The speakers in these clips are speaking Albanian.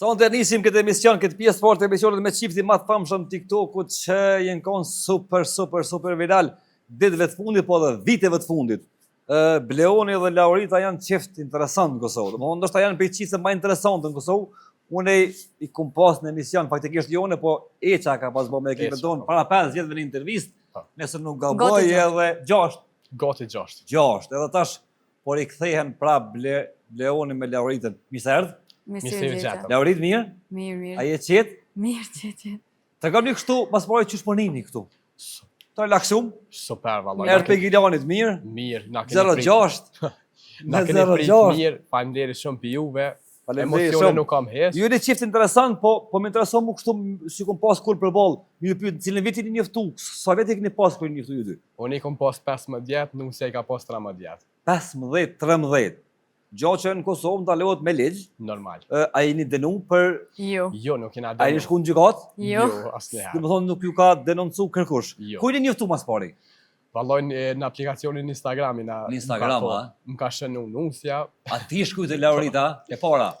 Sonte nisim këtë emision, këtë pjesë fort të emisionit me çiftin më të famshëm TikTokut që jenë kon super viral ditëve të fundit, po edhe viteve të fundit. Bleoni dhe Laurita janë çift interesant në Kosovë. Domethënë ndoshta janë prej çiftëve më interesante në Kosovë. Unë i kum pas në emision, faktikisht jone, po Eça ka pas bërë me ekipin tonë para 5 vjetëve në intervistë, nëse nuk gaboj edhe 6. Gati 6. 6. Edhe tash por i kthehen prap Bleoni me Lauritën. Mirë se erdh. Mirë. Laurit mirë? Mirë. A je qetë? Mirë qetë. Të kam një kështu, mas pare qysh ponini këtu? Të relaksum? Super, valla. Erë pe Gilanit, mirë? Mirë, na 06. Na keni prit mirë, faleminderit shumë për juve. Emocione nuk kam hes. Ju jeni çift interesant, po më intereson më kështu si kom pas kur përball. Ju pyet cilën vit jeni njoftu, sa vjet e keni pas kur njoftu ju dy? Unë i kom pas 15 vjet, nuk se i ka pas 13 vjet. 15, 13. Gjatë që në Kosovë ndalohet me ligj. Normal. A jeni denu për... Jo. Jo, nuk kena A jeni shku në gjykat? Jo. Asnjëherë. Domethënë nuk ju ka denoncu kërkush. Jo. Ku jeni njoftu mas pari? Valloj në aplikacionin Instagrami na. Në Instagram, a? Më ka shënu nusja. A ti shkujt e Laurita, e para?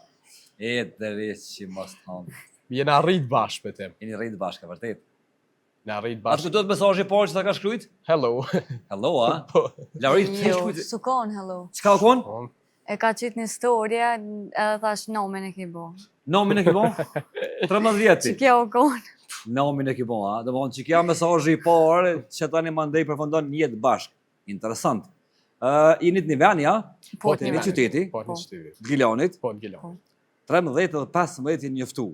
E deri që mos thonë. Jena rrit bashkë për tem. Jeni rrit bashkë, vërtet. Na rrit A bashkë. të duhet mesazhi parë që ta ka shkruajt? Hello. Hello, a? Laurit, ti Jo, shkujt. sukon, hello. Çka u kon? E ka qitë një storje, edhe thash nomin e ki bo. Nomin e ke bon? 13 vjeti. Që kjo u kon. Nomin e ke bon, a? Domethënë që kja mesazhi i parë që tani mandej përfundon një jetë bashkë. Interesant. Jeni të një veni, a? Po, të një qyteti. Po, në qyteti. Gilanit. Po, në Gilan. 13 dhe 15 jeni njoftu.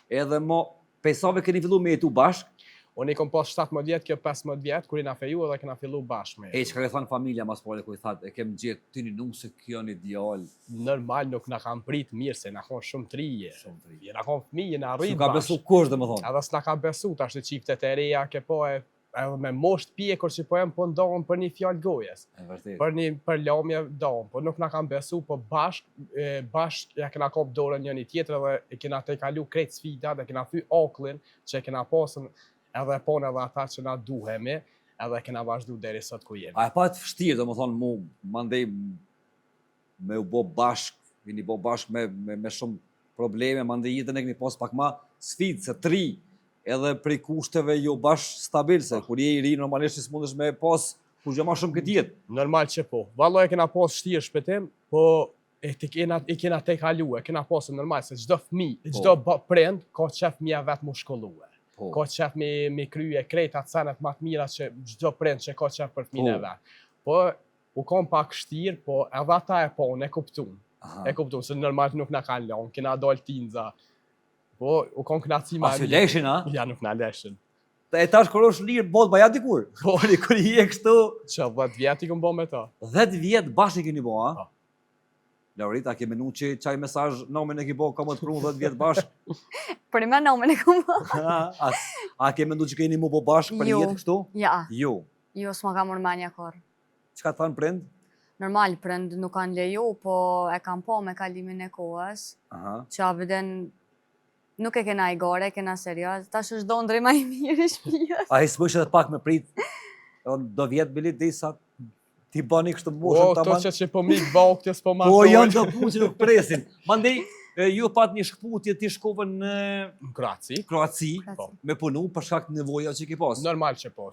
Edhe mo pesave keni fillu me jetu bashkë. Unë i kom pas 17 vjet, kjo 15 vjet, kur i na feju edhe kena fillu bashkë me. E çka ka thënë familja mas pore kur i thatë, e kem gjetë ty një se kjo në ideal. Normal nuk na kanë prit mirë se na kanë shumë trije. Jena kanë fëmijë, na rrit. Nuk ka besu kush domethënë. Edhe s'na ka besu tash të çiftet e reja ke po e edhe me mosht pjekur që po jam po ndohen për një fjalë gojes. E vërtet. Për lamje dohen, po nuk na kanë besu, po bashk ja kena kop dorën njëri tjetër dhe e kena te kalu krejt sfidat, e kena thy okullin që e kena pasën edhe edhe ata që na duhemi, edhe kena vazhdu deri sot ku jemi. A e pa të vështirë, domethënë mu mandej me u bo bashk, vini bo bashk me shumë probleme, mandej jetën e keni pas pak ma sfidë, se tri, edhe prej kushteve jo bashk stabil, se kur je i ri, normalisht s'mundesh me pas kur gjë ma shumë këtë jetë. Normal që po. Valloj e kena pas shtirë shpëtim, po e kena te kalu, e kena pasë normal, se çdo fëmijë, çdo prind ka qef fëmija vetë mu shkollue. Ka qef me krye krejt atë senet ma të mira që çdo prind që ka qef për fëmijën e vetë. Po, u kom pak shtirë, po edhe ata e po, e kuptun. E kuptun, se normal nuk na kanë lanë, kena dal tinza. Po, u kom knaci ma... A që leshin, a? Ja, nuk na leshin. E tash kur është lirë, bot baja dikur. Po, kur i e kështu... Që 10 vjet i këm bo me ta. 10 vjet bashkë i keni bo, a? Po. Laurita, a ke menu që qaj mesazh nomin e ki bo, ka më të prunë 10 vjet bashkë? Për një me nomin e ku bo. A ke mendu që keni mu bo bashkë për një jetë kështu? Ja. Jo. Jo, s'ma ka mërë menja kor. Çka të thanë prind? Normal, prind nuk kanë leju, po e kanë po me kalimin e kohës. Që aviden nuk e kena i gore, e kena serios. Tash është do ndrej ma i mirë i shpijës. A i s'mësh edhe pak me prit? Do vjetë bilit disa ti bani kështë të moshën të taman? që po mikë baktjes po ma Po janë të punë që nuk presin. Mandej, ju pat një shkputje ti shkove në Kroaci, me punu për shkak të nevoja që ki pas. Normal që po.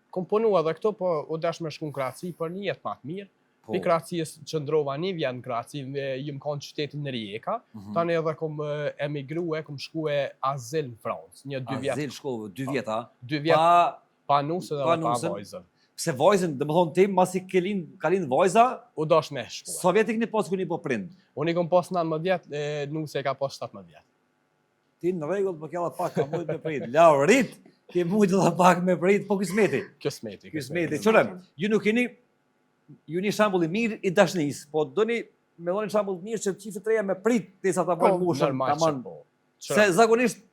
Kom punu edhe këto, po u dash me shku në Kroaci për një jetë ma të mirë. Pi Kroacijës që ndrova një vjen në Kroaci, jëm kanë qytetin në Rijeka, tani edhe kom emigrue, kom shku e azil në Francë, 2 vjet. Azil shkove, 2 vjeta? 2 vjet pa nusën dhe pa vajzën. Pse vajzën, dhe më thonë tim, masi ka lind vajza, u dash me shku. Sa vjet i keni pas kër një po prind? Unë i kom pas 19 vjet, nusë e ka pas 17 vjet. Ti në regull për kjalla pak, ka mujt me prit. Laurit, ke mujt dhe pak me prit, po kësmeti. Kësmeti. Qërëm, ju nuk keni, ju një shambull i mirë i dashnis, po do një me do një shambull mirë që qifët reja me prit, tesa ta vojnë mushën, se zakonisht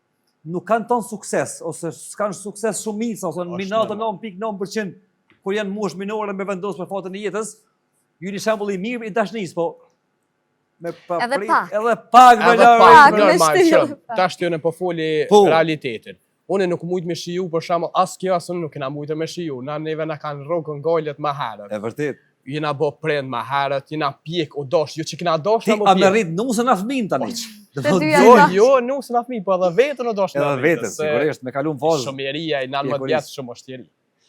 nuk kanë tonë sukses, ose s'kanë sukses shumica, ose në minatë 9.9%, kur janë mush minore me vendosë për fatën e jetës, ju një shambull i mirë i dashnis, po edhe pak me Laurit. Tash t'jone po foli realitetin. Unë nuk mujt me shiju, për shembull, as kjo as unë nuk kena mujtë me shiju. Na neve na kanë rrogën gojlet ma herët. E vërtet. Jena bo prind ma herët, jena pjek o dosh, jo që kena dosh na mo pjek. Ti a me rrit nusën a fëmin tani? Të dyja Jo, nuk se na fëmijë, po edhe vetën o dosh me Edhe vetën, sigurisht, me kalun fazë. Shumëria i 19 vjet shumë oshtjeri.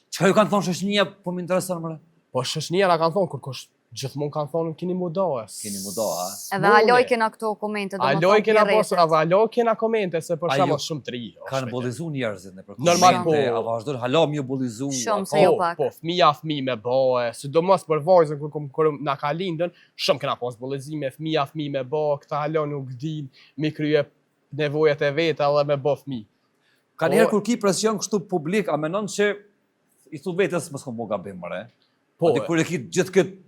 Çka ju kanë thonë shoqënia, po më intereson më. Po shoqënia na kanë thonë kur kush gjithmonë kanë thonë keni mudo. Keni mudo, a? Edhe aloj kena këto komente, Aloj kena posë, edhe aloj kena komente se për shkak shumë të ri. Kanë bullizuar njerëzit në për. Normal po. A vazhdon hala më bullizuar. Shumë se jo pak. Po, fëmijë me bëhe, sidomos për vajzën kur na ka lindën, shumë kena pas bullizime, fëmijë me bëhe, këta hala nuk din, mi krye nevojat e veta edhe me bë fëmijë. Ka njerë kur ki presion kështu publik, a menon që i thu vetës mos kom gabim mëre? Po. Kur e ki gjithë këtë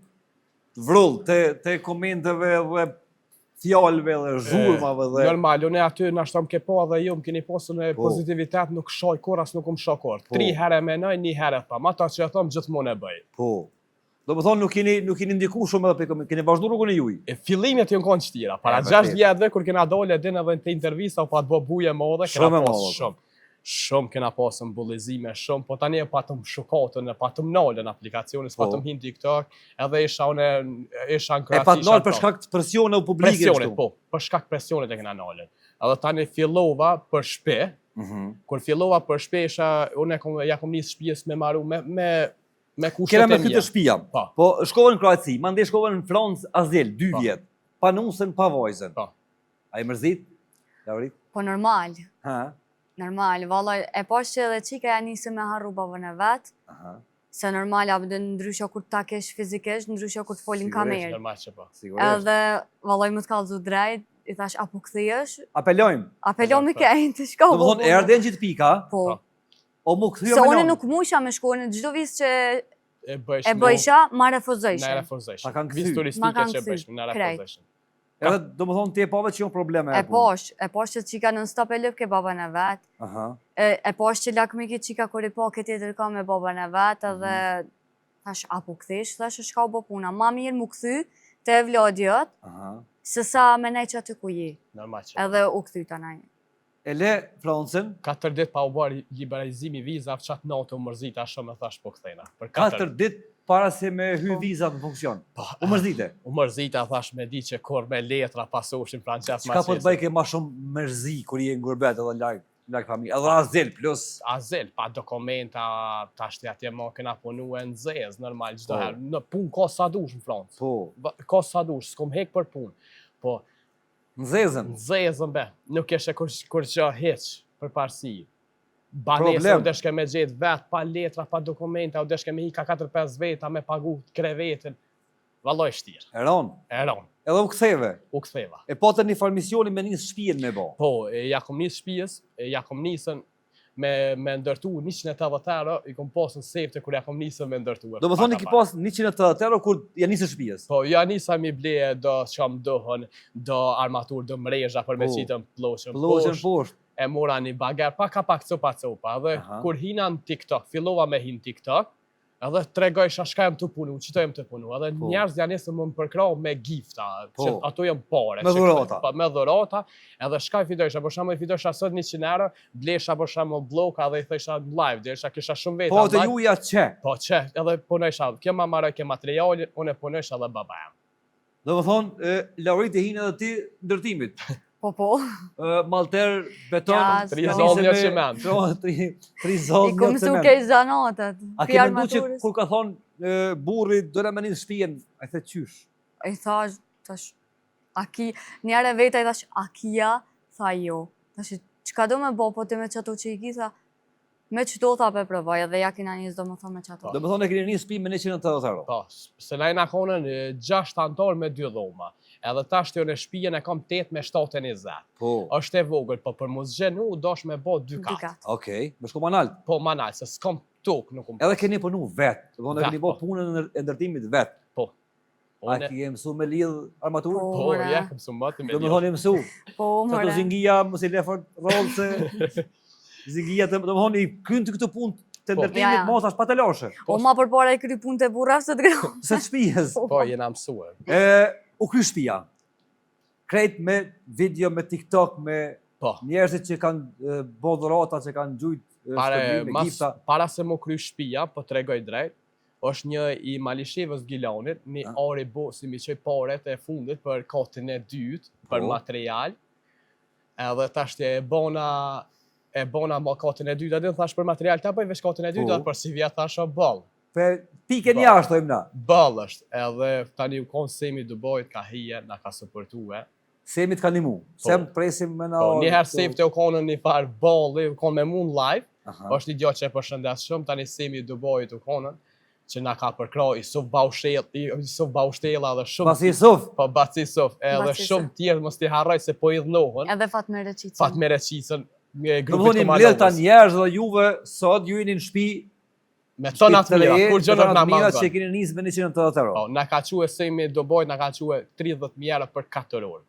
vrull te komenteve dhe fjalëve dhe zhurmave dhe... Normal, unë aty na shtam ke po dhe ju më keni posën e pozitivitet nuk shoj kur as nuk më shokor. 3 herë menoj, 1 herë tham. Ata që thom gjithmonë e bëj. Po. Do më thonë nuk keni ndiku shumë edhe pe keni vazhdu rrugën e juj. Fillimet janë konë qëtira. Para 6 vjetëve kur kena dole din edhe në te intervista u pa të bë buje më dhe kena posë shumë. Shumë kena pasën bullizime shumë, po tani e patëm shukatën, e patëm nalën në aplikacionis, patëm hin TikTok, edhe isha në krasi. E patë nalë për shkak të presione u publike? Presionet, po, për shkak presionet e kena nalën. Edhe tani fillova për shpe, kur fillova për shpe isha, unë ja kom njës shpijes me maru me kushtet e mija. Kena me këtë shpija, po shkova në Kroaci, mande shkova në Francë Azel, 2 vjet, pa nusën, pa vajzën. A i mërzit, Laurit? Po normal. Ha? Normal, vallaj, e pash që edhe qika ja nisë me harru babën e vetë, se normal, abë ndrysho kur ta kesh fizikisht, ndrysho kur të folin kamerë. Normal që po. Edhe, vallaj, më të kallëzu drejt, i thash, apo këthijësh? Apelojmë. Apelojmë i kejnë të shko. Do më thonë, erdhen gjithë pika, po. O mu këthyjo se me one nonë. nuk musha me shku, në gjdo visë që e bëjsha, ma refuzojshe. Na refuzojshe. Pa kanë Visë këthy. turistike që bëjshme, na refuzojshe. Edhe do më thonë, ti e pove që jo probleme. E posh që qika në stop e lëp ke babën e vetë. E posh që lakmi ki qika kur i po këtë tjetër ka me babën e vetë, edhe thash, apo këthish, thash, shka u bo puna. Ma mirë mu këthy të e vlodjot, se sa me nej që aty ku ji. Normal që. Edhe u këthy të najë. E le Francën. 4 dit pa u bërë liberalizimi viza, fqat natë u mërzita shumë e thash po këthejna. 4 dit para se me hy vizat në funksion. U mërzite? U mërzita thash me di që kur me letra pasoshin frances ma qesi. Qka po të bëjke ma shumë mërzi kur i e ngurbet edhe larg familje? Edhe Azel plus? Azel, pa dokumenta, ta shtë atje ma këna punu e në zez, normal, gjithdo herë. Në pun ka sa dush në Francë. Po. Ka sa dush, s'kom hek për pun. Po. Në zezën? Në zezën, be. Nuk eshe kur që heq për parësi. Banesë u deshke me gjithë vetë, pa letra, pa dokumenta, u deshke me hika 4-5 veta, me pagu krevetin. Valloj shtirë. Eron? Eron. Edhe u ktheve? U ktheva. E po të një farmisioni me njës shpijen me bo? Po, ja kom njës shpijes, ja kom njësën me ndërtu 180 euro, i kom posën sefte kur ja kom njësën me ndërtu. Do më thonë i ki posë 180 euro kur ja njësë shpijes? Po, ja njësa mi ble do qam dohën, do armatur, do mrejzha për me qitën ploqën poshtë. E mora një bager, pak copa, dhe kur hina në TikTok, fillova me hinë TikTok, edhe tregojsha shka jem të punu, qito jem të punu, edhe njerëz janë nesë më përkrau me gifta, që ato jem pare. Me dhurata. Me dhurata, edhe shka i fitojsha, për shamo i fitojsha sot 100 euro, blesha për shamo bloka dhe i thësha në live, dhe isha kisha shumë veta. Po të juja që? Po që, edhe punojsha, kje ma maroj ke materiali, unë e punojsha dhe baba jem. Do më thonë, Laurit e hinë edhe ti ndërtimit. Po. Malter, beton, 3 zonë një qiment. 3 zonë një I kom su kej zanatët. A ke mendu që kur ka thonë burri, dore me një shpijen, a i the qysh? I thash, njëre veta i thash, akia, tha jo. Thash, qka do me bo, po të me qëto që i ki, tha, me qëto tha pe prëvaj, edhe ja kina njës do me thonë me qëto. Do me thonë e kini një shpi me 180 euro? Po, se na i na konën 6 antar me 2 dhoma. Edhe ta shtjo në shpijen e kam 8 me 720. Po. Është e vogël, po për mos gjenu, dosh me bo 2 katë. Okej, me shku manalt? Po, manalt, se s'kom tok, nuk kom. Edhe keni punu vetë, do në keni bo punën e ndërtimit vetë. Po. A ki e mësu me lidh armaturë? Po, ja, mësu më të me lidh. Do me thonë e mësu? Po, mëre. Sa të zingia, mos i lefër rollë se... Zingia, do me thonë i kynë të këtë punë të ndërtimit, mos ashtë pa të lashe. O ma për para i kry punë të burra, se të grau. Se të shpijes. Po, jena mësue. U kry shpija. Krejt me video, me TikTok, me njerëzit që kanë bodhërata, që kanë gjujt shkërbim me gifta. Para se më kry shpija, po të regoj drejt, është një i Malishevës Gilanit, një ari bo si mi qoj paret e fundit për katën e dytë, për material, Edhe tash e bona ma katën e dytë, edhe thash për material ta bëj veç katën e dytë, për si vjet thash ball. Për pikën jashtë thojmë na. Ball është, edhe tani u kon Semi Dubojt ka hije, na ka suportue. Semit ka ndihmu. Sem presim me na. Po, një herë Semi u konën një farë balli, u konë me mund live. Është një gjatë që e përshëndes shumë, tani Semi Dubojt u konën, që na ka përkra Isuf Baushtela dhe shumë. Basi Isuf? Po, Basi Isuf, edhe shumë tjerë mos t'i harroj se po i dhnohen. Edhe Fatmire Qicën. Fatmire Qicën, grupit të mbledh ta njerëz dhe juve sot ju jeni në shtëpi me tonat mira, kur gjë nuk na mira mangon. që keni nisë me 180 euro. Po, na ka quë Semi Dubojt, na ka quë 30.000 euro për 4 orë.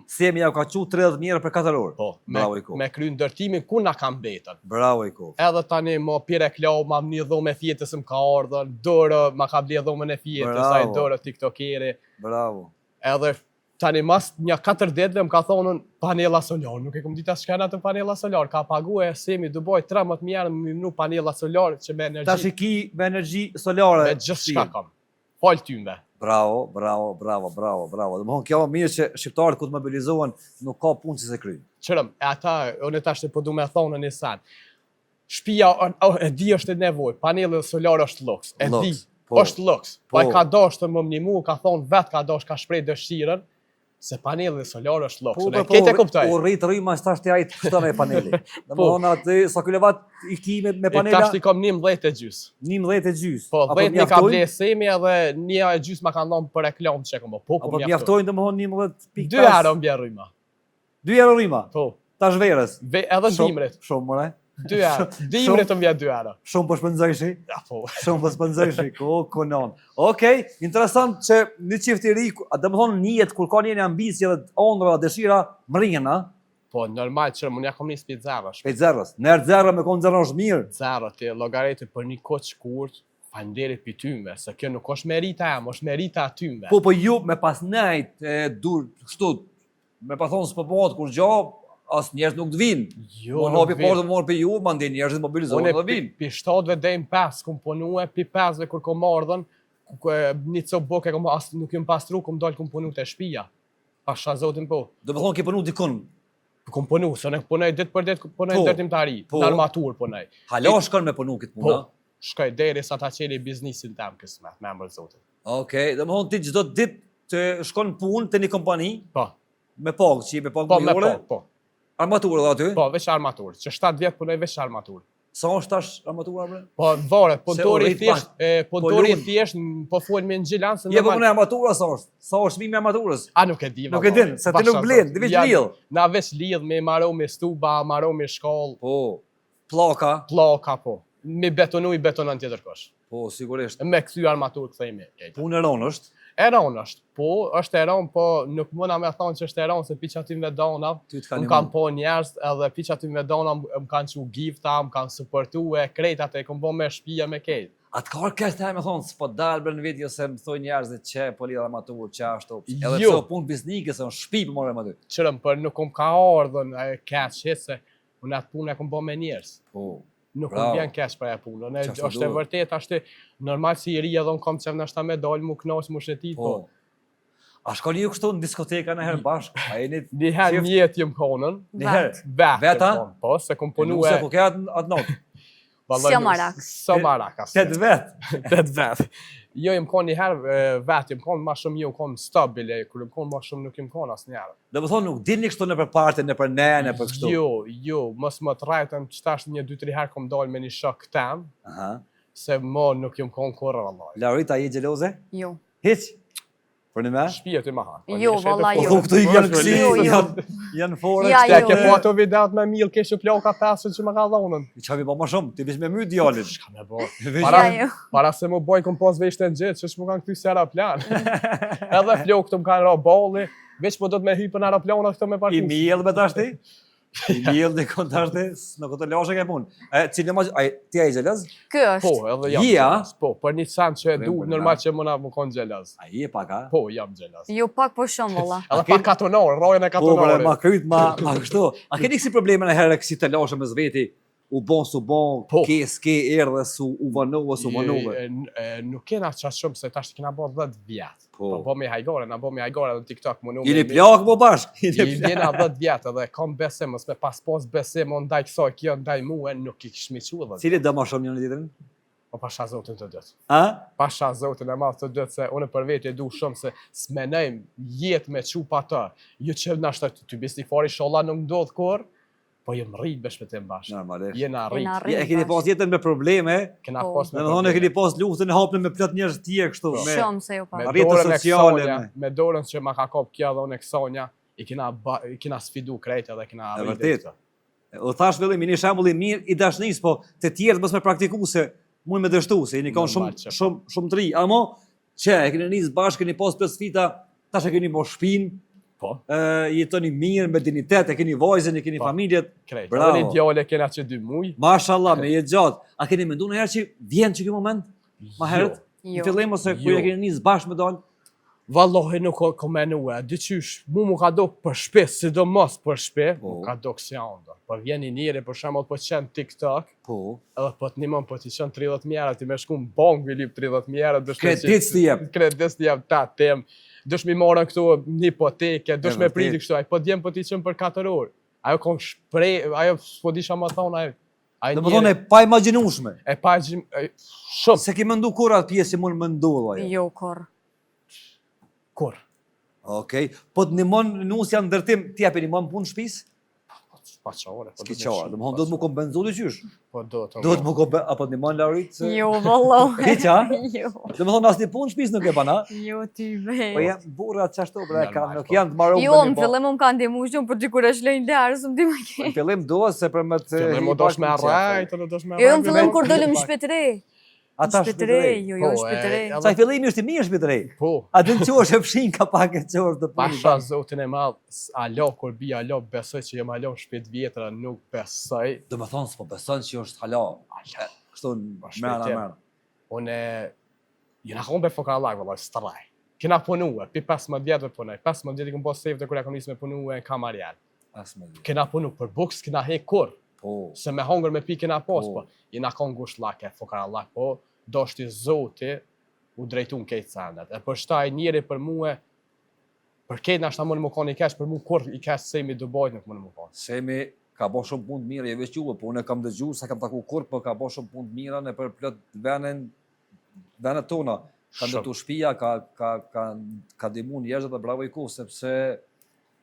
Semi ja ka quë 30.000 euro për 4 orë. Po, Bravo i ko. me kry ndërtimin ku na kam betën. Bravo i ko. Edhe tani më pire klau, ma një dhome fjetës më ka ardhën, dorë ma ka blie dhomën e fjetës, a i dorë tiktokeri. Bravo. Edhe tani mas një 4 ditëve më ka thonën panela solar, nuk e kom dita shkena të panela solar, ka pagu e Semi Dubojt 13.000 euro më minu panela solar që me energji. Ta shiki me energji solare. Me gjithë shka kam. Falë tymve. Bravo. Dhe më thonë kjo më mirë që shqiptarët ku të mobilizohen nuk ka punë që se kryjnë. Qërëm, e ata, unë tash të po du me thonë një sen. Shpia e di është e nevoj, panela solar është luks, e di, është luks. Pa i ka dosh të më mnimu, ka thonë vetë ka dosh, ka shprej dëshiren, se paneli solar është luks. Po, Kete kuptoj. U rritë rrima që tash të ajtë kështë me paneli. Dhe më thonë atë, sa kilowatt i ki me panela? Tash t'i kom 11 e gjys. 11 e gjys. Po, 10 një ka ble Semi edhe 1 e gjys ma ka ndonë për reklam që e kom. Po, apo mjaftojnë dhe më thonë 11.5. 2 euro mbje rrima. 2 euro rrima? Po. Tash verës? Edhe dimrit. Shumë, mëre? 2 euro. Dimrit të mbje 2 euro. Shumë për shpëndzojshi? Ja, po. Shumë për shpëndzojshi, konon. Okej, interesant që një qift i ri, dhe më thonë njët, kur ka njëni ambisje dhe ondra dhe dëshira, më rinjën, a? Po, normal që më nja kom njës për zerës. Për zerës. Nërë zerë me konë zerë është mirë. Zerë, të logareti për një kohë shkurt, falenderit për tyme, se kjo nuk është merita em, është merita tyme. Po ju me pas nejt, dur, kështu, me pas thonë së përbot, kur gjo, as njerëz nuk të vinë. Jo, më hapi portë më morë për ju, ma ndi njerëz të mobilizohen dhe vinë. Pi 7-ve dhejmë 5, kom punue, pi 5-ve kur kom ardhen, një copë boke, nuk jëm pastru, kom dalë kom punu të shpia. Pasha zotin po. Do më thonë ki punu dikun? Kom punu, se ne punoj ditë për ditë, punoj ndërtim të ari, në armatur punoj. Hala shkon me punu këtë puna? Po, shkoj deri sa ta qeli biznisin tem kësmet, me mërë zotin. Okej, do më thonë ti çdo ditë të shkon punë të një kompani? Po. Me pagë, që i me pagë mujore? Po. Armaturë dhe aty? Po, veç armaturë, që 7 vjetë punoj veç armaturë. Sa është tash armatura, bre? Po, varet, punëtori i thjesht, po folë me në gjilan, se je po punë armatura sa është? Sa është shmimi armaturës? A, nuk e di, nuk e din, se ti nuk blen, ti veç lidh. Na veç lidh me maro me stuba, maro me shkollë. Po, plaka? Plaka, po. Me betonu i betonan tjetër kosh. Po, sigurisht. Me këthy armaturë këthejme. Punë e ronë është? E ronë është, po, është e ronë, po nuk mëna me thonë që është e ronë, se pi që aty me dona, më kam po njerës, edhe pi që aty me dona, më kanë që gifta, më kanë supportu e krejta, të e kom bo me shpija me kejt. Atë ka orkes të me thonë, s'po dalë bërë në video se më thoi njerës dhe që po lidha armaturë, që ashtu, edhe pëse o punë biznike, se në shpi për more më aty. Qërëm, për nuk kom ka ardhën e keq, se unë atë punë e kom bo me njerës. Nuk më bjen kesh për e punë, është e vërtet, është normal si i ri edhe unë kom qef nështë ta me dalë mu knasë mu shetit, po. A shkoni ju kështu në diskoteka në herë bashkë? Njëherë mjetë jëmë konën. Njëherë? Veta? Po, se kom punu e... Nuk se ku ke atë notë? Së marak. Së marak, asë. 8 vetë? 8 vetë. Jo, jëmë konë njëherë vetë, jëmë konë ma shumë jo, konë stabile, kërë jëmë konë ma shumë nuk jëmë konë asë njerë. Dhe më thonë nuk dini kështu në për parte, në për ne, në për kështu? Jo, mos më të rajtëm që tash 1-2-3 herë kom dalë me një shok tem, se mo nuk jëmë konë kërë Allah. Laurita, je gjeloze? Jo. Hiq? Për në me? Shpijet i maha. Jo, valla jo. Po këtu i janë kësi, janë fore. Shte ke po ato videot me milë, keshe ploka 5 që më ka dhonën. I qa mi ba ma shumë, ti vish me my djallin. Shka me bo. Para se më boj, kom pas veç të në gjithë, që shmu kanë këty si aeroplan. Edhe flok të më kanë ra balli, veç po do të me hypë në aeroplanat këto me parkus. I milë me tashti? I milë dhe kënë tashti? Në këto lashe ke punë. Cilë ma që, ti a i gjelaz? Kë është? Po, edhe jam gjelaz. Po, për një sen që e du, normal që më konë gjelaz. A i e pak, a? Po, jam gjelaz. Jo, pak po shumë, valla. Edhe pak katonore, rojën e katonore. Po, ma kryt, ma kështu. A keni kësi probleme në herë kësi të lashe me zveti? U bon, su bon, ke, erdhe, su u vanove, su vanove? Nuk kena qatë shumë, se tash të kena bo 10 vjetë. Po me hajgore, na bo me hajgore dhe TikTok më Jeni plak po bashk. Jena 10 vjetë dhe kam besim, mos me pas besim, o ndaj kësaj kjo, ndaj mua, nuk i kishmi që dhe. Cili do më shumë njëri tjetrin? Po pasha zotin të dytë. A? Pasha zotin e madh të dytë se unë për vetë e du shumë se s'menojm jetë me çu pa të. Jo që na shtot ty besi fori inshallah nuk ndodh kur, po jam rrit me shpëtim bashkë. Normalisht. Jena rrit. E keni pas jetën me probleme, Kena pas me. domethënë e keni pas luftën e hapën me plot njerëz të tjerë kështu me Shumë se jo pa. Me rrjetet dorën e sociale, Ksonja, me- me dorën që ma ka kap kjo dhe unë e Ksonja, i kena sfidu krejt edhe kena E rrit. vërtet. U thash fillim një shembull i mirë i dashnijës, po të tjerët mos me praktikuese, mund me dështu se jeni kanë Normal që shumë të ri. Amo që e keni nis bashkë, keni pas 5 fita, tash e keni bërë shtëpinë, Po, jetoni mirë me dignitet, e keni vajzën, e keni Po. familjet. krejt. Bravo. Edhe një djale kena që 2 muj. Mashallah, me jetë gjatë. A keni menduar një herë që vjen që ky moment? Ma herët? Në Jo. fillim ose kur Jo. e keni nis bashkë me dal? Vallahi nuk ko menua, dyqysh, mu ka do për shpe, sidomos për shpe, Po. mu ka do kësi anda. Po vjen i njëri, për shembull po qenë TikTok, Po. edhe po të nimon po t'i qenë 30 mjera, ti me shku në bank me lip 30 mjera, Kredit t'i jep. Kredit t'i jep ta tem, dush mi morën këtu një hipoteke, dush me vërtet. priti kështu, aj po djem po t'i qenë për 4 orë. Ajo kon shprej, ajo s'po disha më thonë, ajo Domethënë e pa imagjinueshme. e pa gjim, shumë, Se ki mendu kur atë pjesë që mund më ndodh ajo. Jo kur. kur? Okej. Po të ndihmon nusja ndërtim, ti japi ndihmon punë shtëpisë? Pa çore, po S'ki çfarë. Domethënë do të më kompenzu ti qysh. Po do të. Do të më kompen apo ndihmon Laurit? se- Jo, vallahi. Hiç, a? Jo. Domethënë asnjë punë shtëpisë nuk e bën, a? Jo ti Po ve. janë burrat çashtu bre, Normal, kanë nuk po. janë të marrë Jo, në fillim më kanë ndihmuar shumë, por dikur është lënë larë, s'm di më ke. Në fillim dua se për më të Fillim mo dosh me arrajt, edhe dosh me Jo, në arrajt. fillim kur dolëm në shtëpi. Ata Shtëpi, shpëtërej. jo, jo, Po, shtëpi. edhe- Sa i fillimi është i mirë shpëtërej. Po, A dën çosh e fshin ka pak e çosh të pasha zotin e madh, alo kur bi alo besoj që jam alo shpit vjetra, nuk besoj. Do më thonë s'po beson që është hala. Kështu shpejt jem. merr. Unë jena kom be fokar Allah, valla, straj. Kena punua, pi 15 vjetëve punoj. 15 vjetë i kom po save kur ja kom nisë me punua në Kamarial. As më di. Kena punu për buks, kena hek kur. Po. Se me hongër me pi kena pos, Po. po. Jena kon gusht lake, fokar Allah, po. Doshti zoti, u drejtun kejtë sandet. E për shtaj njeri për mua, për kejtë nashta më në më konë i kesh, për mu kur i kesh se mi Dubajt nuk më në më konë. Semi ka bërë shumë punë të mira, jo veç juve, po unë e kam dëgjuar, sa kam taku kur, po ka bërë shumë punë të mira në për plot venet tona. Ka Shumë. ndërtu shtëpia, ka ndihmuar njerëzit dhe bravo i ku, sepse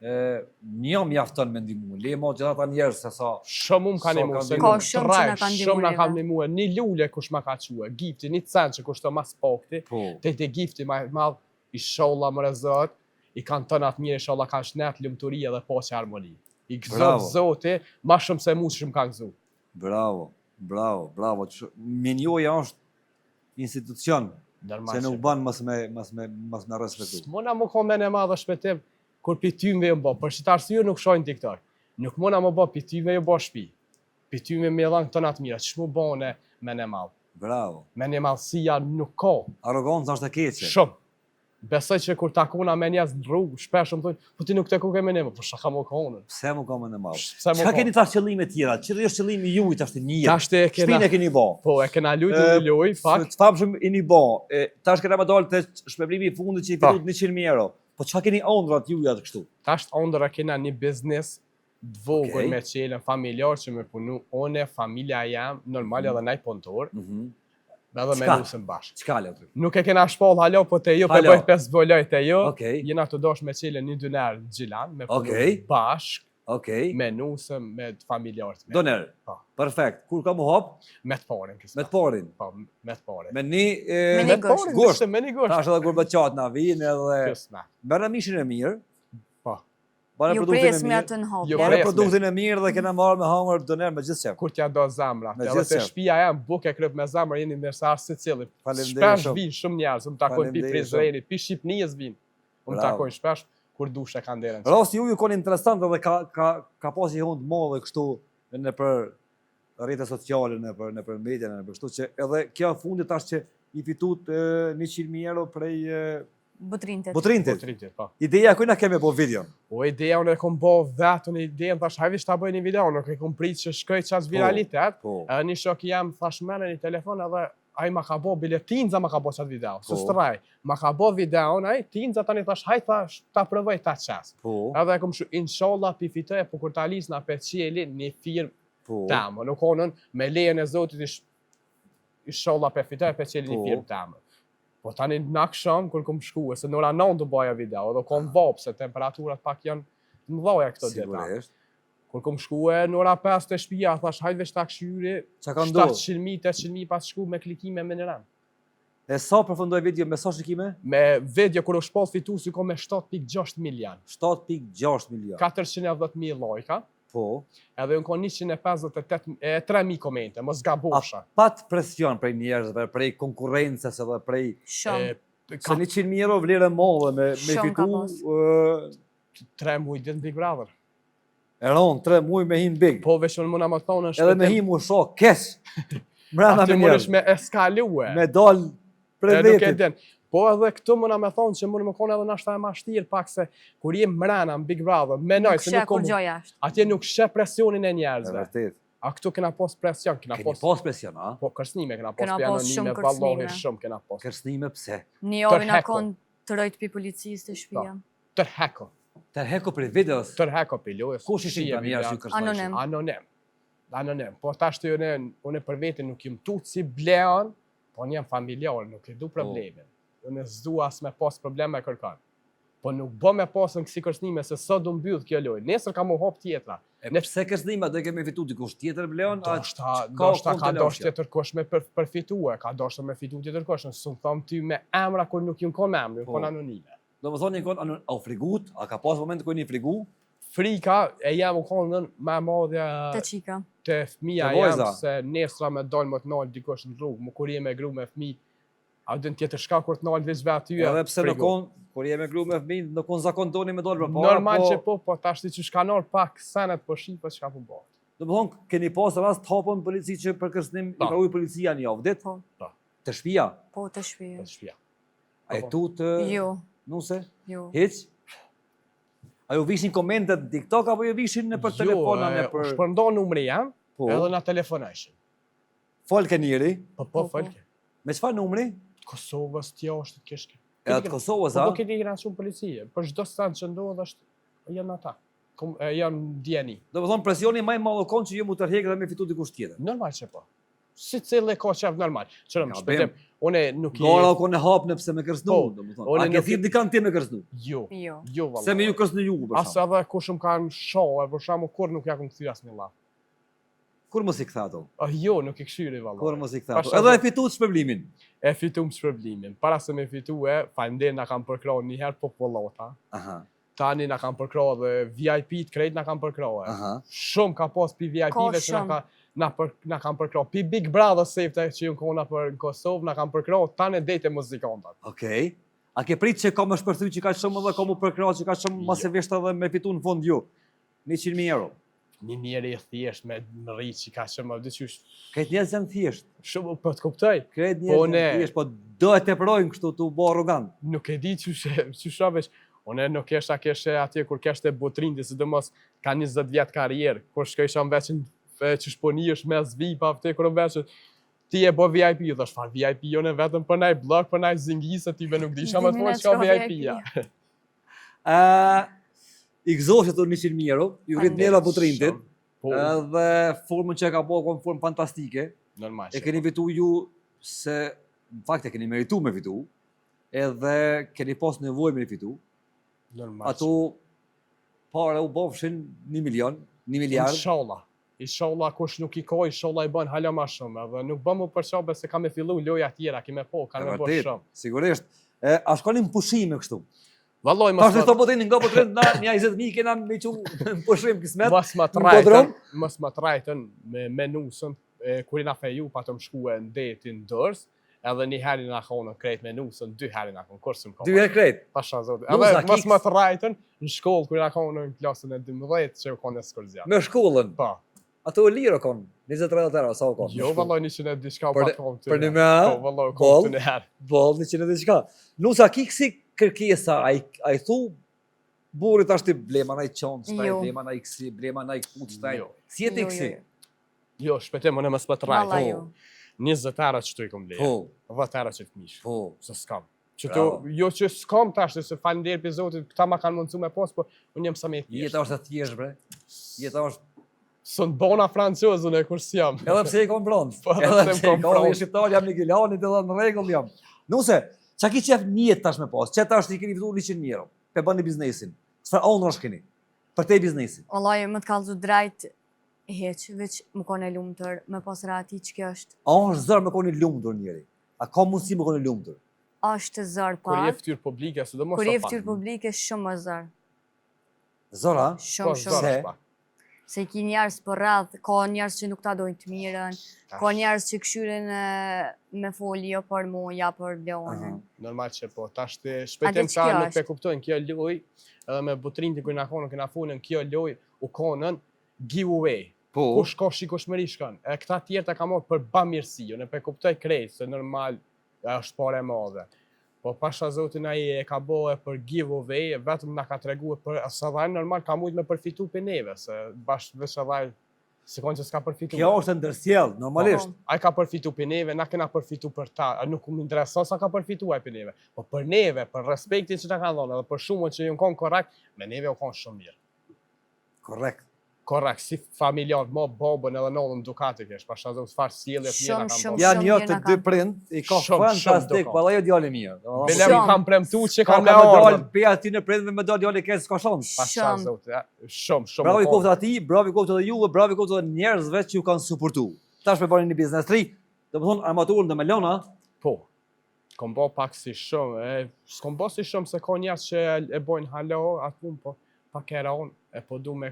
një mjafton me ndihmu. Le mo gjithë ata njerëz se sa Shumë më kanë So imu, kanë se ndihmu. Ka shumë që na kanë Shumë na ndihmuar kanë ndihmuar. Një lule kush ma ka qua, gifti, një cent që kushto mas pakti, po. te gifti ma madh, inshallah më rezot, i kanë tënë atë mirë, inshallah kanë shnet, lumturia dhe paqe harmoni. I Bravo. gëzot zoti, ma shumë se mu që shumë ka gëzu. Bravo, bravo, bravo. Minjoja është institucion, se nuk ban mas me respektu. Mona më konë me në madhe shpetim, kur pityme jo bo, për që të arsye nuk shojnë TikTok. Nuk mona më bo pityme jo bo shpi. Pityme me dhanë të natë mira, që mu bo me në madhe. Bravo. Me në madhësia nuk ka. Arroganca është e keqe. Shumë. Besoj që kur takona me njerëz në rrugë, shpesh më thonë, po ti nuk të ku ke me ne, po shaka më konën. Pse më ka më në madh? Pse më Çka ka? keni tash qëllime tjera? Çfarë është qëllimi juaj tash të një jetë? Tash te kena, Shpinë e keni bë. po e kena lujtë një luj, fakt. Të famshëm i një bë. Tash kena më dalë te shpërblimi i fundit që i Pa. fitut 100.000 euro. Po çka keni ëndrat juaj atë kështu? Tash ondra kena një biznes të vogël Okej. me qelën familjar që me punu one, familja jam, normal edhe naj punëtor, edhe me Çka? nusën bashkë. Çka le aty? Nuk e kena shpall halo, po te jo, po Halo. bëjt 5 voloj te jo. Okej. Jena të dosh me qelën një dyner në Gjilan, me punu Okej. bashkë, Okej. me nusën, me të familjarët. Doner. Po. Perfekt. Kur ka mu hop? Me të parin. Me të parin. Po, me të parin. Me një Me Me një të parin, gusht. ishte me një gusht. tash edhe kur bëqat na vinë edhe Kësna. merrë mishin e mirë. Po. Bane Ju produktin e pres me mirë. atë në hop. Jo, ja? Bane presme. produktin e mirë dhe kena marrë me hangër doner me gjithë çep. Kur t'ja do zamra. Me Edhe gjithë te qef. shtëpia jam buke kryp me zamra, jeni ndërsa se cili. Faleminderit Shpesh shumë. vinë shumë njerëz, më takojnë pi Faleminderit Prizrenit, pi Shqipënisë vinë. Më Bravo. takojnë shpesh kur dushe kanë derën. Rasti ju kon interesant edhe ka pas një hund modhe kështu në për rrjetet sociale, në për media, në për kështu që edhe kjo fundit tash që i fitut 100.000 euro prej Butrintet. botrintit. Tritit, po. Ideja ku na kemi po video. O ideja unë e kom bo vetë, unë ideja thash hajde ta bëj një video, nuk e kom prit që shkoj ças viralitet. Po. Edhe një shok jam thash merre një telefon edhe ai ma ka bo bile tinza ma ka bo qatë video. Së straj, ma ka bo videon ai, tinza tani thash hajt thash ta provoj ta qas. Edhe e kom shu, inshallah pi fitoj, po kur ta lis na pe qeli një firmë tamë. Nuk onën me lejen e Zotit inshallah pe fitoj pe qeli një firmë tamë. Po tani në akşam kur kom shku, se në ora 9 do baja video, do kom vop se temperaturat pak janë të mëdha këto dieta. Kur kom shkue në ora 5 të shtëpia, thash hajde veç ta këshyri, 700.000, 800.000 pas shku me klikime me në ram. E sa përfundoi video me sa shikime? Me video kur u shpall fituesi ka me 7.6 milion. 7.6 milion. 410.000 lajka. Po. Edhe unë ka 153.000 komente, mos gabosha. A pat presion prej njerëzve, prej konkurrencës edhe prej... Shumë. Se 100.000 euro vlerë e madhe me fitu... 3 muaj dit Big Brother. E ronë, 3 muaj me him big. Po veç unë mëna më thonë në shpetim. Edhe me him u shoh kesh. Mrena me njerëz. Me eskalue. Me dal për vetit. Po edhe këtu mëna me thonë që më konë edhe nashta e ma shtirë pak se kur jem mrena në Big Brother, menoj se nuk kom... Atje nuk shë presionin e njerëzve. Vërtet. A këtu kena pos presion, kena pos presion, a? Po kërcnime, kena pos anonime, vallohi shumë kena pos. Kërcnime pse? Një ovin akon të rojt pi policisë të shpia. Tërheko. Tërheko për videos? Tërheko për lojës. Kush ishin të njerëz që kërcnojshin? Anonim. Po ta shtë unë për vete nuk jem tut si bleon, po një jam familjar, nuk e du probleme. Unë zdu as me pas probleme kërkan. Po nuk bo me pasën kësi kërcnime se sot du mbyll kjo lojë. Nesër ka mu hop tjetra. E pse kërcnime do e kemi fitu dikush tjetër bleon? Doshta ka dosh tjetër kosh me përfitue, ka doshta me fitu tjetër kosh. Nësë më thamë ty me emra kur nuk jun kon me emra, jun kon anonime. Do më thonë një kon, a u frigut? A ka pas moment kër një frigu? Frika e jam u konën me madhja të qika. Të fëmija jam se nesra me dalë më të nalë dikosh në rrugë, më kur jem e gru me fëmi, a dën tjetër shka kur të nalë veçve aty edhe pse në kon, kur jem e gru me fëmi, në kon zakon toni me dalë për para, normal që po ta shti që shka nalë pak senet po shi, po qka po bërë. Do më thonë, keni pas rast të hapën polici që për kërcënim i ka ujë policia një javë, dit? Të shpia? Po, të shpia. A e tu të... Jo. Nuse? Jo. Hiq? A ju vishin komentet në TikTok apo ju vishin në për telefona në për... Jo, shpërndo numri jam, edhe na telefonajshin. Folke njëri? Po, folke. Me qëfar numri? Kosovës, tja është të keshke. E atë Kosovës, a? Po, këti gjena shumë policie, për çdo stan që ndohet është janë ata. Janë djeni. Do më thonë presioni maj malë konë që ju mu tërhek dhe me fitu dikush tjetër. Normal që po. Si cilë e ka qef normal. Qërëm, shpetim, une nuk i... Gara o kone hapë nëpse me kërsnu, do më thonë. A ke thirë dikant ti me kërsnu? Jo, valla. Se me ju kërsnu ju, për shamë. Asa edhe kushëm kanë shohë, për shamë, kur nuk ja këmë këthyra asë një la. Kur mos i këtha ato? Jo, nuk i këshyri, valla. Kur mos i këtha ato? Edhe e fitu të shpërblimin? E fitu më shpërblimin. Para se me fitu fajnde na kam përkra njëherë popolota. Tani na kam përkra dhe VIP-t krejt na kam përkra. Shumë ka pas pi VIP-ve që na kam përkra. Pi Big Brother safety që ju kona për Kosovë, na kam përkra tani dejte muzikantat. Okej. A ke prit që ka më shpërthy që ka shumë dhe ka mu përkra që ka shumë mas e veshta dhe me fitu në fund ju? 100.000 euro. Një njeri e thjesht me rri që ka shumë dhe qysh... Kretë njerëz janë thjesht. Shumë, po të kuptoj. Kretë njerëz janë thjesht, po do e teprojnë kështu të bo arrogant. Nuk e di qysha veç. Une nuk keshe atje kur keshte botrindi, së dëmos ka 20 vjetë karierë, kur shkojsha më veçin që shponi është me zvipa, të kur më veçin, ti e bo VIP, dhe shfar VIP jone vetëm për naj blok, për naj zingis, e tyve nuk disha me të mojë që ka VIP-ja. I gëzoshë të 100.000 euro, ju rritë njëra botrindit, dhe formën që e ka bo konë formë fantastike, e keni vitu ju se, në fakt e keni meritu me vitu, edhe keni pas nevoj me fitu. Ato pare u bofshin 1 milion, 1 miliard. Inshallah, kush nuk i ka, inshallah i bën hala ma shumë. Dhe nuk bën më përshabe se ka me fillu loja tjera, kime po, ka me bërë shumë. Sigurisht. A shkonim pushime kështu? Valloj, Ta është të botin nga botrin, na një 20.000 kena me që pushim kismet. Mos më trajten me nusën, kur i na feju, pa të më shkue në detin dërs, edhe një herë nga konë krejt me nusën, 2 herë nga konë, kërë së më konë. 2 herë krejt? Pasha zotë. Edhe mos më të rajten në shkollë, kërë nga konë në klasën e 12, që konë e skolzja. Me shkollën? Pa. Ato e lirë konë? 20-30 euro, sa o konë? Jo, valloj 100 e diçka pa konë të. Për një me a? Po, valloj, konë të një herë. Bol, 100 e diçka. Nusa, ki kësi kërkesa, a i thu burit ashtë i blema na i qonë, shtaj, blema na i kësi, blema na i kutë, shtaj. Si e ti kësi? Jo, shpetim, unë e më s'pët rajtë. 20 euro që tu i kom leja. Po. 10 euro që të mish. Po. Se s'kam. Që tu, jo që s'kam tash, se falenderoj për Zotit, këta ma kanë mundësu me pas, po unë jam sa me thjesht. Jeta është e thjesht, bre. Jeta është... Sën bona francozën e kur s'jam. Edhe pse i kom brond. Edhe pse i kom shqiptar, jam një gilanit edhe në rregull jam. Nuse, qa ki qef njetë tash me pas? Që tash t'i keni fitu 100 euro, pe bëni biznesin. Çfarë ondrash keni? Për te biznesin. Wallahi më të kallzu drejt heq, veç më kone lumtur, me pas rati që kjo është. A është zërë me koni lumtur njeri? A ka mundësi me koni lumtur? Është zërë Kur je pak. fytyrë publike, sidomos Kur je sa fytyrë publike shumë më zërë. Zëra? Shumë shumë. Se? Se ki njerës për rreth, ka njerës që nuk ta dojnë të mirën, ka njerës që këshyren me folio për moja, për Leonin. Normal që po, tash të shpejtem ka nuk pe kuptojnë kjo loj, edhe me butrin të kujna konën, këna funën kjo loj, u konën giveaway. Po. Kush ka shikoshmëri shkon. E këta tjerë të ka marrë për bamirësi, ne pe kuptoj krejt, se normal është pare madhe. Po pasha zotin ai e ka bëhe për giveaway, vetëm na ka tregu për sa vaj normal ka mujt me përfitu për neve, se bashkë veç vaj sikon që s'ka përfitu. Kjo është ndërsjell, normalisht. Ai ka përfitu për neve, na kena përfitu për ta, nuk më intereson sa ka përfitu ai për neve. Po për neve, për respektin që na kanë dhënë edhe për shumën që ju kanë korrekt, me neve u kanë shumë mirë. Korrekt. Korrekt, si familjar, mo babën edhe nëllën Ducati kesh, pasha zot farë sjellje të mira kanë bërë. Janë jo të dy prind, i ka fantastik, po ajo djalë mirë. Bele më kam premtu që Ka kam me me dal ardhur. pe aty në prindve me dal djalë kesh s'ka shans. Pasha zot, shumë. Bravo i qoftë atij, bravo i qoftë edhe juve, bravo i qoftë edhe njerëzve që ju kanë suportu. Tash me bani një biznes të ri, domethënë armaturën dhe melona, Po. Kom bo pak si shumë, s'kom bo si shumë se ka njerëz që e bojnë halo atë punë, po pak e raun, e po du me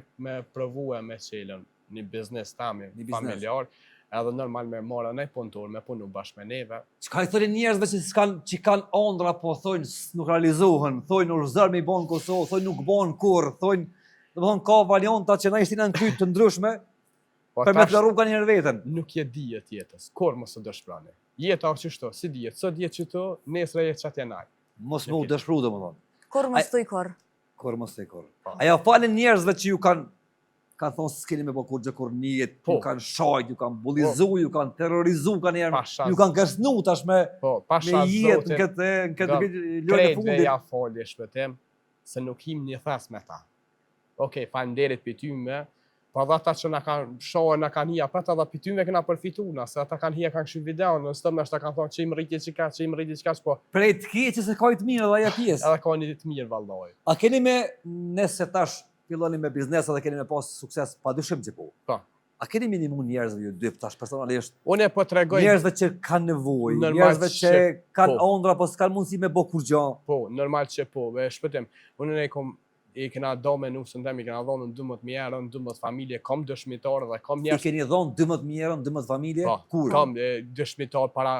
provu e me qelën një biznes tami, familjar, edhe normal me marrë nej punëtor, me punu bashkë me neve. çka i thonë njerëzve që kanë ëndra, po thonë nuk realizohen, thonë urzar me i bën Kosovë, thonë nuk bën kurrë, thonë domethënë ka varianta që na ishin në kryt të ndryshme, Po për me tash të rrugën njërë vetën. nuk je dijet jetës, kur mos të dëshprani. Jeta është qështu, si dijet, sot jetë që të, nesër jetë që atje naj. Mos mu dëshpru domethënë. Kur më stoj kur? Kur mos e kur. Ajo falën njerëzve që ju kanë thonë s'keni me bo kur gjë kur njët, ju kanë shajt, ju kanë bullizu, ju kanë terrorizu, ju kanë gërsnu tash me jetë në këtë lojnë e Krejt fundit. veja folje shpëtim, se nuk him një thes me ta. Okej, falenderit për tyme, po dhe ata që na kanë shohë, na kanë hija, për edhe për tyme këna përfituna, se ata kanë hija kanë këshu video, në stëmë nështë ta kanë thonë që im rritje që ka, që im rritje që ka, po. Prej të keqë se ka i të mirë edhe aja pjesë. Edhe ka një të mirë valloj. A keni me, nëse tash filloni me biznes edhe keni me pas sukses, pa dyshim që po. Po. A keni minimum njerëzve ju dy tash personalisht? Unë po tregoj Njerëzve që kanë nevojë, Normal njerëzve që kanë ëndra, po s'kan mundësi me bë kur gjë. Po, normal që po, shpëtim. Unë i kena do me nusën tem, i kena dhonë në 12.000 euro, në 12 familje, kam dëshmitar dhe kam njerëz. I keni dhonë 12.000 euro në 12 familje? Po, Kur? kam dëshmitar para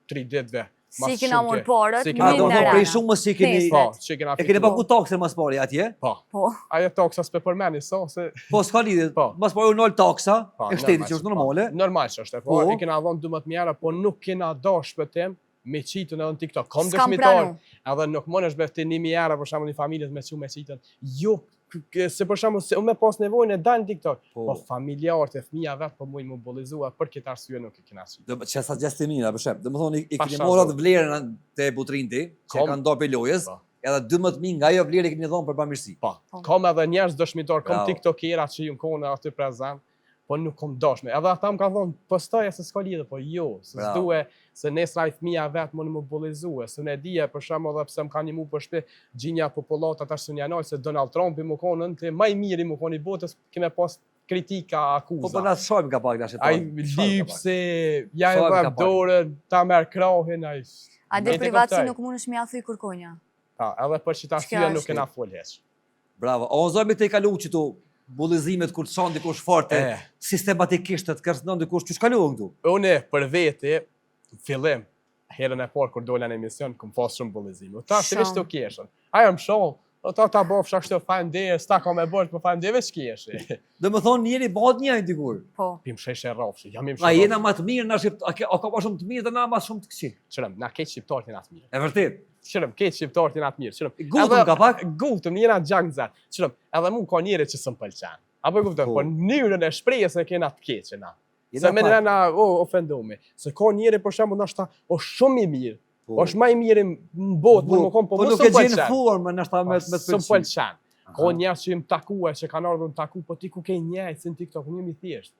3 ditëve. Si kena mund parët, Si A kena do mund të parët. prej shumë që keni Po, që kena e keni pagu taksën mas pari atje? Po. Po. Ajo taksa s'pe përmeni, so, se... Po s'ka lidhje. Po. Mas pari u nol taksa, Po, e shteti që është normale. Normal që është, po, Po. i kena dhonë 12.000 euro, po nuk kena do shpëtim me qitën edhe në TikTok. Kam S'kam dëshmitar, pranu. edhe nuk mund është befti 1.000 euro për shembull një familje me çu me qitën. Jo, se për shembull se unë me pas nevojën e dal në TikTok. Po familjarët e fëmija vetë po mujnë më bollizua për këtë arsye nuk e kena sy. Do që sa gjesti mina për shemb. Domethënë i keni Pasha marrë zot. atë vlerën te Butrindi, që Kom. kanë ndopë lojës, Po. edhe 12.000 nga ajo vlerë i keni dhënë për bamirësi. Po, kam edhe njerëz dëshmitar, kam Bravo. TikTokera që ju kone aty prezant, po nuk kom dashme. Edhe ata më kanë thonë, postoja se s'ka lidhje, po jo, se Bravo. s'duhe, se nesër ai fëmia vetë më më bollizue, se ne dije për shembull edhe pse më kanë mu për shpe gjinja popullata tash në janar se Donald Trumpi më konë në më i miri më konë i botës, kemë pas kritika, akuza. Po na shohim ka pak dash. Ai lip se ja e Shohim dha ka pak. dorën, ta merr krahin ai. A dhe privatësi nuk mund është mja thuj kërkonja. Ta, edhe për që ta Çka fyja është? nuk kena fol heq. Bravo. O zomi te kalu që tu bullizimet kur të shon dikush forte, sistematikisht të kërcënon dikush, çu shkaluan këtu? Unë për vete, fillim, herën e parë kur dola në emision, kom pas shumë bullizim. Ta aktivisht të keshën. Ajo më shoh, ta bofsha kështu fande, sta kam e bërë për fande veç kesh. Domethënë njëri bëhet një ai dikur. Po. Pim sheshe rrofshi, jam im A sheshe. jena më të mirë na shqipt, a ka më shumë të mirë dhe na më shumë të këqij. Çrem, na keq shqiptar janë atë mirë. E vërtet. Çrem, keq shqiptar janë atë mirë. Çrem. Gutëm ka pak. Gutëm jena gjang zat. Çrem, edhe mua ka njerëz që s'm pëlqen. Apo e kupton, Po. po mënyrën e shprehjes e kena të keqe na. Se me nëna, ofendome. Se ka njëri për shembull ndoshta është shumë i mirë. Është më i mirë në botë, por më kom po nuk e gjen formë ndoshta me të pëlqen. Ka njerëz që më takuar, që kanë ardhur në taku, po ti ku ke njëjtë si në TikTok, unë jam i thjesht.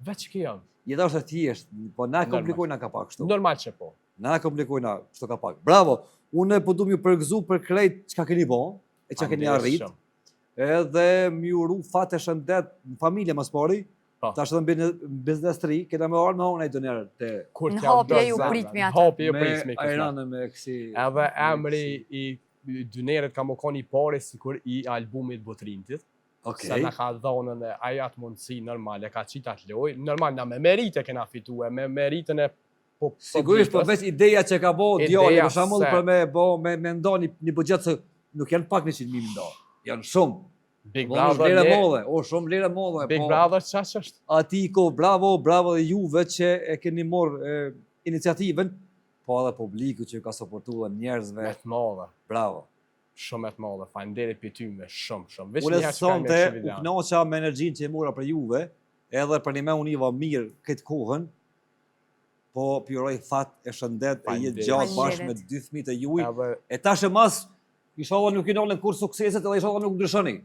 Veç kjo jam. Jeta është e thjeshtë, po na komplikojna ka pak kështu. Normal që po. Na komplikojna kështu ka pak. Bravo. Unë po du m'ju përgëzu për krejt çka keni bën, e çka keni arrit. Edhe më uru fat e shëndet në familje më spori. Tash edhe në biznestri, kena më ardhur me ona i doner te kur t'ja hapje ju pritmi atë. Hapje ju pritmi. Me ajranë me kësi. Edhe emri i dyneret ka më koni pare sikur i albumit Botrintit. Se na ka dhonën e ajat mundësi normal, e ka qitat loj, normal na me merite kena fitue, me meritën e sigurisht, po veç ideja që ka bo djali, për shembull për me nda një buxhet se nuk janë pak 100.000 nda, janë shumë. Big Brother shumë lere modhe. Big Brother ç'ash është? Ati ko, bravo dhe juve që e keni marrë iniciativën, po edhe publiku që ka suportuar njerëzve. Me të madhe. Bravo. Shumë të madhe, faleminderit për ty me shumë. Unë sonte u kënaqa me energjinë që e mora për juve, edhe për një me univa mirë këtë kohën, po pjuroj fat e shëndet e jetë gjatë bashkë me 2 fëmijët e juj, e tash e mas, inshallah nuk i nolën kur sukseset edhe inshallah nuk ndryshoni.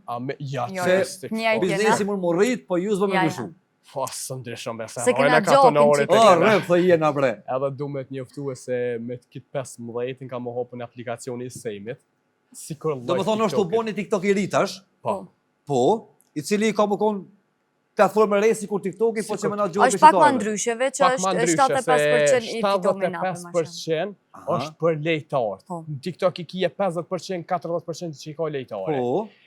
Ja, se biznesi mund më rrit, po ju s'do me ndryshu. Po, së ndryshon besa. Se kena gjopin që të rrëp, thë jena bre. Edhe du me të njoftu se me të kitë 15 ka më hopën aplikacioni i sejmit. Do më thonë është të boni TikTok i rritash, po, i cili ka më konë platformë re si kur TikTok-i, po që më na gjohë është pak më ndrysheve, që është 75% i fitominat. 75% është për lejtarë. Në TikTok i kije 50%, 40% që i ka lejtare.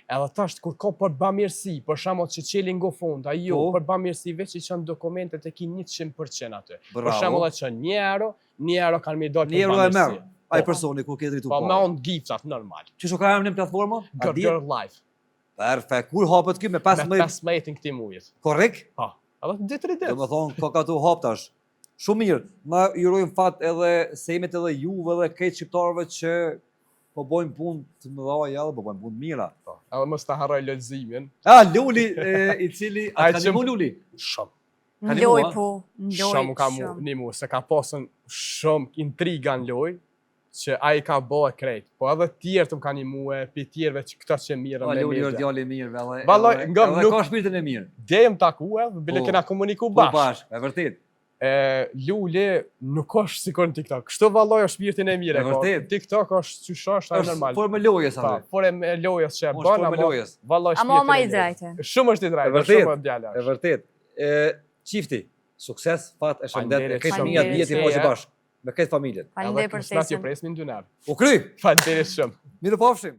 Edhe tashtë kur ka për bamirësi, për shembull që qelin go fund, ajo për bamirësi veç i qënë dokumentet e ki 100% aty. Për shembull e që një euro kanë mi dojtë për bamirësi. Ai personi ku ke dritu po. Po me on giftat normal. Çu ka emrin platforma? Girl Life. Perfekt. Kur hapet ky me 15 me 15 këtij mujit. Korrekt? Po. Edhe 2-3 ditë. Domethënë ka tu hap tash. Shumë mirë. Na jurojmë fat edhe sejmet edhe juve dhe këtë shqiptarëve që po bojnë punë të mëdha, po bojnë punë mira. Po. Edhe mos ta harroj lulzimin. Luli i cili a ka nimu Luli? Shumë. Loj po, shumë ka nimu, se ka pasën shumë intriga në loj, që ai ka bëhe krejt, po edhe tjerë të më ka një muë, për tjerëve që këta që mirë me mirë. Luli është djali mirë, edhe ka shpirtin e mirë. Dejmë takuë, bile kena komuniku bashkë. E vërtit. Luli nuk është sikur në TikTok, kështu valloj është shpirtin e mirë. E vërtit. TikTok është qysha, është normal. Por me lojës atë. Por me lojës që e bënë, valloj shpirtin e mirë. Shumë është i drejtë, shumë është djala. E vërtit. Qifti, sukses, fat e shëndet, këtë fëmija djeti po që bashkë. Me këtë familjen. Faleminderit për sesën. Ju presmin dy nërë. U kry! Faleminderit shumë. Mirë pafshim.